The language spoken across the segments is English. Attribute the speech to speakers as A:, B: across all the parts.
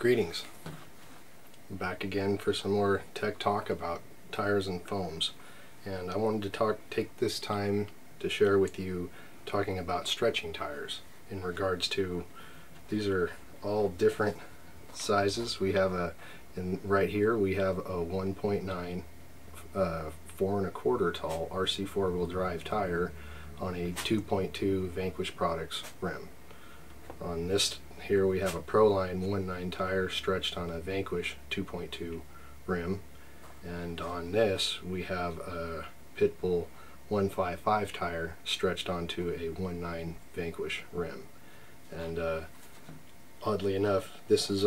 A: Greetings. I'm back again for some more tech talk about tires and foams, and I wanted to take this time to share with you talking about stretching tires in regards to, these are all different sizes. We have right here we have a 1.9 4 1/4 tall RC four-wheel drive tire on a 2.2 Vanquish Products rim. On this here we have a Proline 1.9 tire stretched on a Vanquish 2.2 rim, and on this we have a Pitbull 155 tire stretched onto a 1.9 Vanquish rim. And oddly enough, this is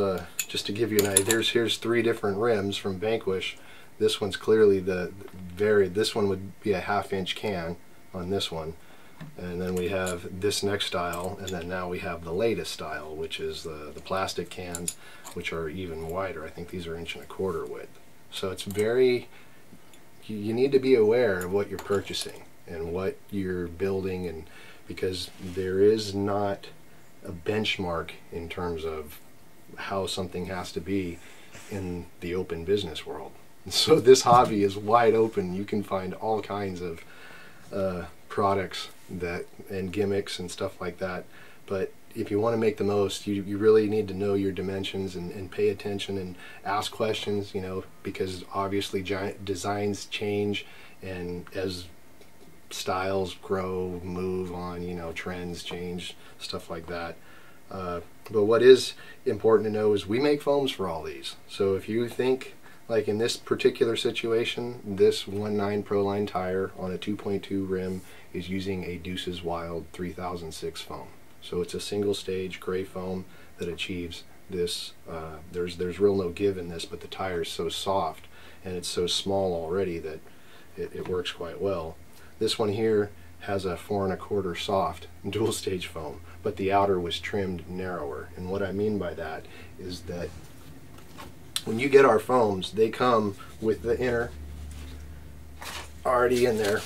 A: just to give you an idea. Here's three different rims from Vanquish. This one's clearly this one would be a 1/2 inch can on this one. And then we have this next style, and then now we have the latest style, which is the plastic cans, which are even wider. I think these are 1.25 inch width. So it's you need to be aware of what you're purchasing and what you're building, and because there is not a benchmark in terms of how something has to be in the open business world. And so this hobby is wide open. You can find all kinds of products and gimmicks and stuff like that, but if you want to make the most, you really need to know your dimensions and pay attention and ask questions, because obviously giant designs change, and as styles grow, move on, trends change, stuff like that. But what is important to know is we make foams for all these. So if you think, like in this particular situation, this 1.9 Proline tire on a 2.2 rim is using a Deuces Wild 3006 foam. So it's a single stage gray foam that achieves this. There's real no give in this, but the tire is so soft and it's so small already that it works quite well. This one here has a 4 1/4 soft dual stage foam, but the outer was trimmed narrower. And what I mean by that is that when you get our foams, they come with the inner already in there,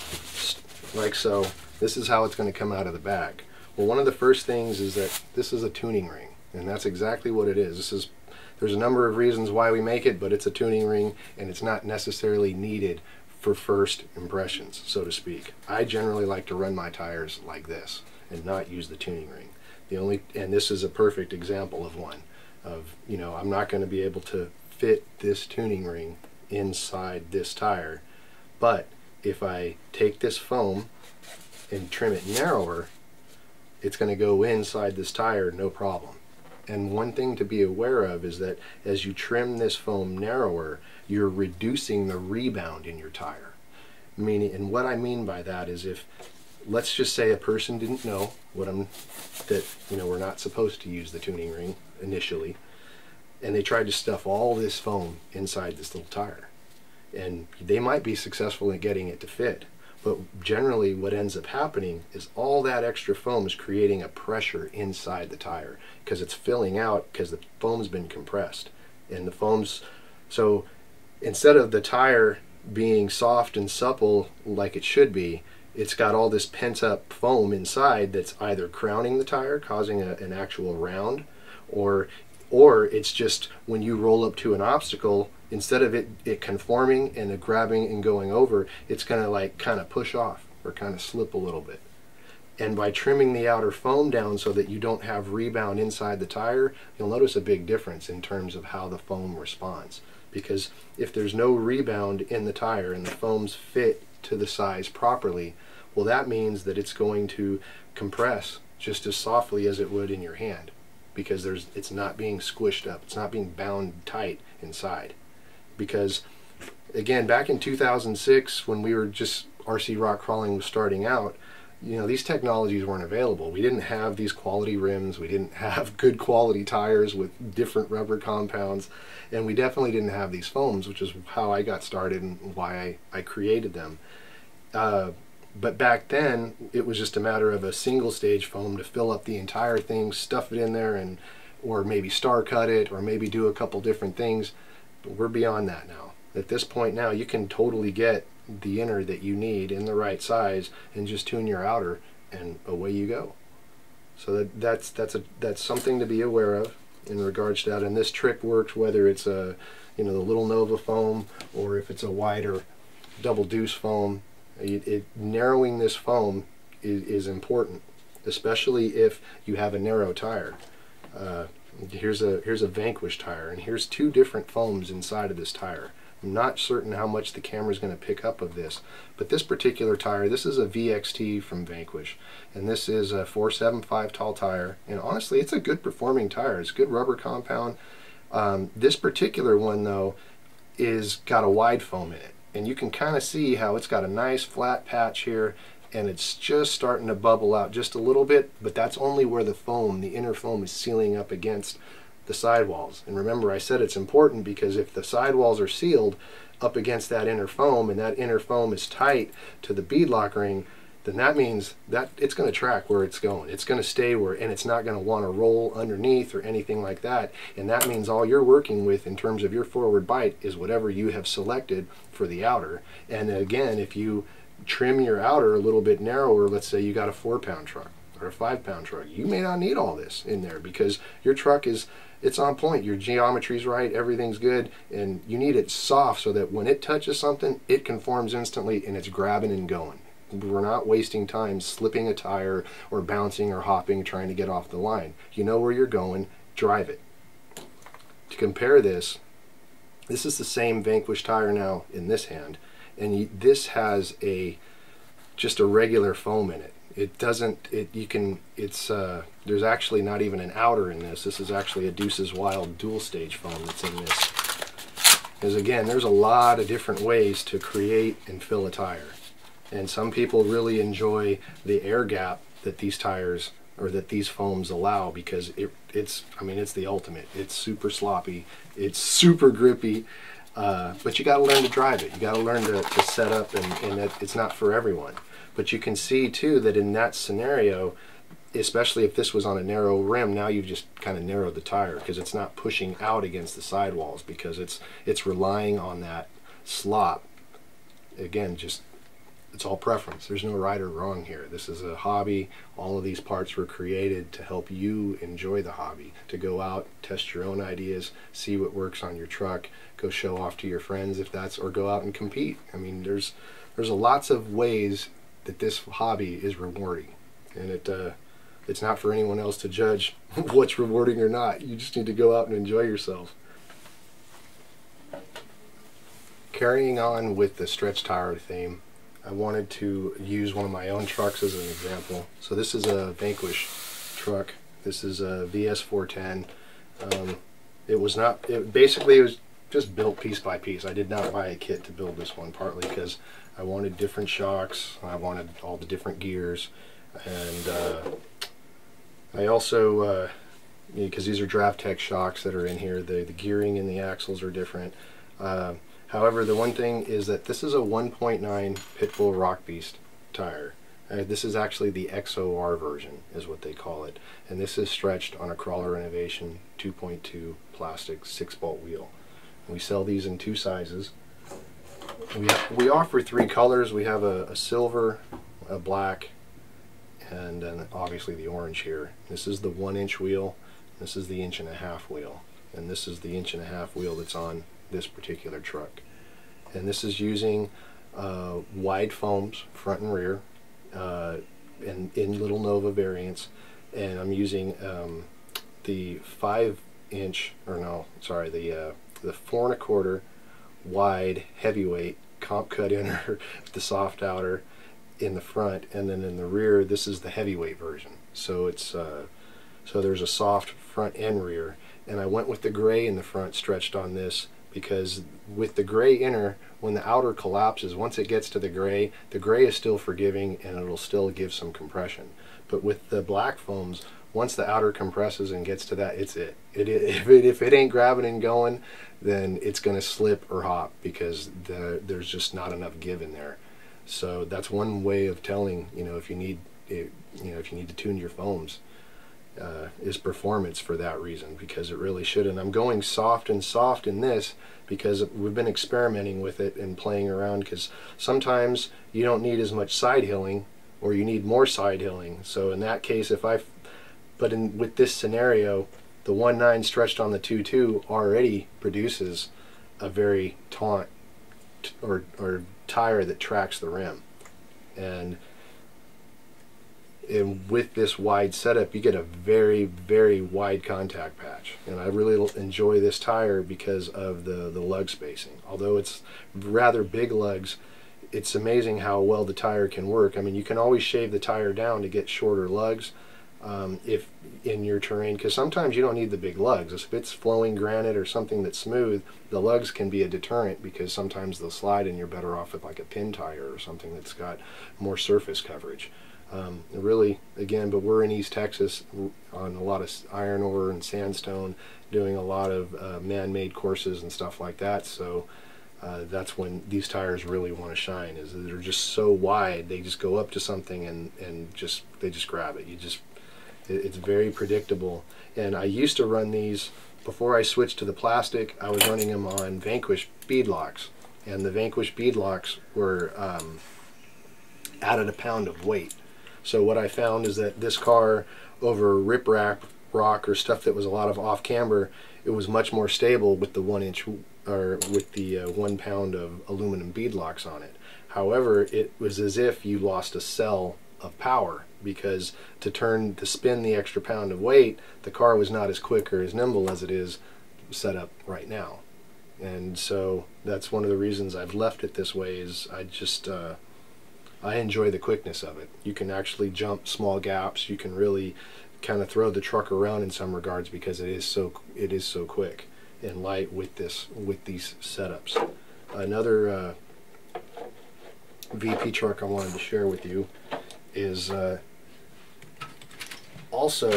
A: like so. This is how it's going to come out of the bag. Well, one of the first things is that this is a tuning ring, and that's exactly what it is. There's a number of reasons why we make it, but it's a tuning ring, and it's not necessarily needed for first impressions, so to speak. I generally like to run my tires like this and not use the tuning ring. And this is a perfect example of one. I'm not going to be able to fit this tuning ring inside this tire, but if I take this foam and trim it narrower, it's going to go inside this tire no problem. And one thing to be aware of is that as you trim this foam narrower, you're reducing the rebound in your tire. And what I mean by that is, if let's just say a person didn't know that we're not supposed to use the tuning ring initially, and they tried to stuff all this foam inside this little tire, and they might be successful in getting it to fit, but generally what ends up happening is all that extra foam is creating a pressure inside the tire because it's filling out, because the foam's been compressed. And so instead of the tire being soft and supple like it should be, it's got all this pent up foam inside that's either crowning the tire, causing an actual round, or it's just when you roll up to an obstacle, instead of it conforming and grabbing and going over, it's going to kind of push off or kind of slip a little bit. And by trimming the outer foam down so that you don't have rebound inside the tire, you'll notice a big difference in terms of how the foam responds. Because if there's no rebound in the tire and the foams fit to the size properly, well, that means that it's going to compress just as softly as it would in your hand, because it's not being squished up, it's not being bound tight inside. Because again, back in 2006, when we were just RC rock crawling was starting out, these technologies weren't available. We didn't have these quality rims, we didn't have good quality tires with different rubber compounds, and we definitely didn't have these foams, which is how I got started and why I created them. But back then, it was just a matter of a single stage foam to fill up the entire thing, stuff it in there, or maybe star cut it, or maybe do a couple different things. But we're beyond that now. At this point now, you can totally get the inner that you need in the right size and just tune your outer, and away you go. So that's something to be aware of. in regards to that. And this trick works whether it's a, you know, the little Nova foam, or if it's a wider double deuce foam. Narrowing this foam is important, especially if you have a narrow tire. Here's a Vanquish tire, and here's two different foams inside of this tire. I'm not certain how much the camera is going to pick up of this, but this particular tire, this is a VXT from Vanquish, and this is a 475 tall tire, and honestly it's a good performing tire. It's good rubber compound. This particular one though is got a wide foam in it, and you can kind of see how it's got a nice flat patch here, and it's just starting to bubble out just a little bit, but that's only where the foam, the inner foam, is sealing up against the sidewalls. And remember, I said it's important because if the sidewalls are sealed up against that inner foam, and that inner foam is tight to the bead lock ring, then that means that it's going to track where it's going. It's going to stay where, and it's not going to want to roll underneath or anything like that. And that means all you're working with in terms of your forward bite is whatever you have selected for the outer. And again, if you trim your outer a little bit narrower, let's say you got a 4-pound truck or a 5-pound truck, you may not need all this in there because your truck it's on point, your geometry's right, everything's good, and you need it soft so that when it touches something, it conforms instantly and it's grabbing and going. We're not wasting time slipping a tire or bouncing or hopping trying to get off the line. You know where you're going, drive it. To compare this is the same Vanquish tire now in this hand, and this has just a regular foam in it. It doesn't, there's actually not even an outer in this. This is actually a Deuce's Wild dual stage foam that's in this. Because again, there's a lot of different ways to create and fill a tire. And some people really enjoy the air gap that these tires, or that these foams allow, because it's the ultimate. It's super sloppy, it's super grippy, but you got to learn to drive it. You got to learn to set up, and it's not for everyone. But you can see too that in that scenario, especially if this was on a narrow rim, now you've just kind of narrowed the tire because it's not pushing out against the sidewalls, because it's relying on that slop. Again, it's all preference. There's no right or wrong here. This is a hobby. All of these parts were created to help you enjoy the hobby, to go out, test your own ideas, see what works on your truck, go show off to your friends if that's, or go out and compete. I mean, there's lots of ways that this hobby is rewarding, and it's not for anyone else to judge what's rewarding or not. You just need to go out and enjoy yourself. Carrying on with the stretch tire theme, I wanted to use one of my own trucks as an example. So this is a Vanquish truck. This is a VS410. It was just built piece by piece. I did not buy a kit to build this one, partly because I wanted different shocks, I wanted all the different gears, and I also, because these are Draft-Tech shocks that are in here, the gearing and the axles are different. However, the one thing is that this is a 1.9 Pitbull Rock Beast tire. This is actually the XOR version, is what they call it, and this is stretched on a CrawlerInnovation 2.2 plastic 6-bolt wheel. We sell these in 2 sizes. We offer 3 colors. We have a silver, a black, and then obviously the orange here. This is the 1-inch wheel. This is the 1.5-inch wheel, and this is the 1.5-inch wheel that's on this particular truck. And this is using wide foams, front and rear, and in little Nova variants. And I'm using the 5-inch, or no, sorry, the 4.25 wide heavyweight comp cut inner with the soft outer in the front, and then in the rear this is the heavyweight version. So it's so there's a soft front and rear, and I went with the gray in the front stretched on this because with the gray inner, when the outer collapses, once it gets to the gray is still forgiving and it'll still give some compression. But with the black foams, once the outer compresses and gets to that, it's it. If it ain't grabbing and going, then it's going to slip or hop because there's just not enough give in there. So that's one way of telling, if you need to tune your foams, is performance for that reason, because it really should. And I'm going soft and soft in this because we've been experimenting with it and playing around, because sometimes you don't need as much side hilling, or you need more side hilling. So in that case, with this scenario, The 1.9 stretched on the 2.2 already produces a very taut or tire that tracks the rim, and with this wide setup you get a very, very wide contact patch, and I really enjoy this tire because of the lug spacing. Although it's rather big lugs, it's amazing how well the tire can work. I mean, you can always shave the tire down to get shorter lugs if in your terrain, because sometimes you don't need the big lugs. If it's flowing granite or something that's smooth, the lugs can be a deterrent because sometimes they'll slide and you're better off with like a pin tire or something that's got more surface coverage. Really, again, but we're in East Texas on a lot of iron ore and sandstone, doing a lot of man-made courses and stuff like that, so that's when these tires really want to shine, is that they're just so wide, they just go up to something and they just grab it. It's very predictable. And I used to run these, before I switched to the plastic, I was running them on Vanquish bead locks, and the Vanquish bead locks were added a pound of weight. So what I found is that this car, over riprap rock or stuff that was a lot of off camber, it was much more stable with the 1 inch or with the 1 pound of aluminum bead locks on it. However, it was as if you lost a cell of power, because to spin the extra pound of weight, the car was not as quick or as nimble as it is set up right now. And so that's one of the reasons I've left it this way, is I enjoy the quickness of it. You can actually jump small gaps. You can really kind of throw the truck around in some regards because it is so quick and light with these setups. Another VP truck I wanted to share with you is also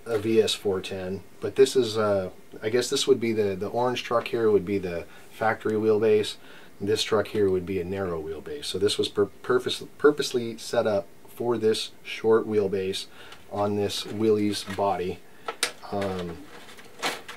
A: a VS410, but this is I guess this would be the orange truck here would be the factory wheelbase. This truck here would be a narrow wheelbase. So this was purposely set up for this short wheelbase on this Willys body.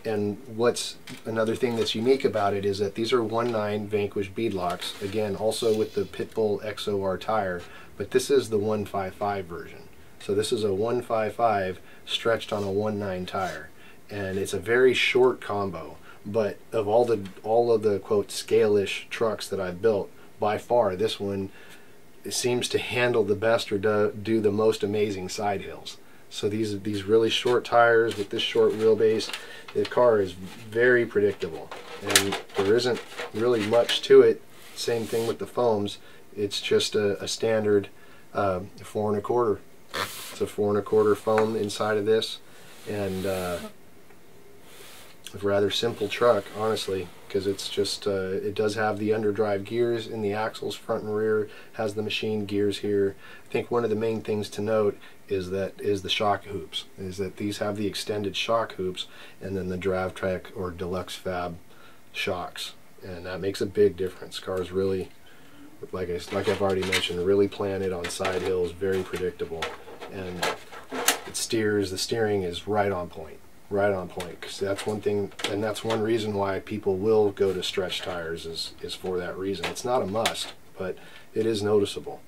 A: And what's another thing that's unique about it is that these are 1.9 Vanquish bead locks, again also with the Pitbull XOR tire, but this is the 1.55 version. So this is a 1.55 stretched on a 1.9 tire, and it's a very short combo. But of all of the quote scale-ish trucks that I've built, by far this one seems to handle the best or do the most amazing side hills. So these really short tires with this short wheelbase, the car is very predictable, and there isn't really much to it. Same thing with the foams. It's just a standard 4 1/4. It's a 4 1/4 foam inside of this, and a rather simple truck, honestly, because it's just it does have the underdrive gears in the axles, front and rear, has the machine gears here. I think one of the main things to note is the shock hoops, is that these have the extended shock hoops and then the DriveTrack or Deluxe Fab shocks, and that makes a big difference. Cars really, like I've already mentioned, really planted on side hills, very predictable, and the steering is right on point. Right on point, because that's one thing, and that's one reason why people will go to stretch tires is for that reason. It's not a must, but it is noticeable.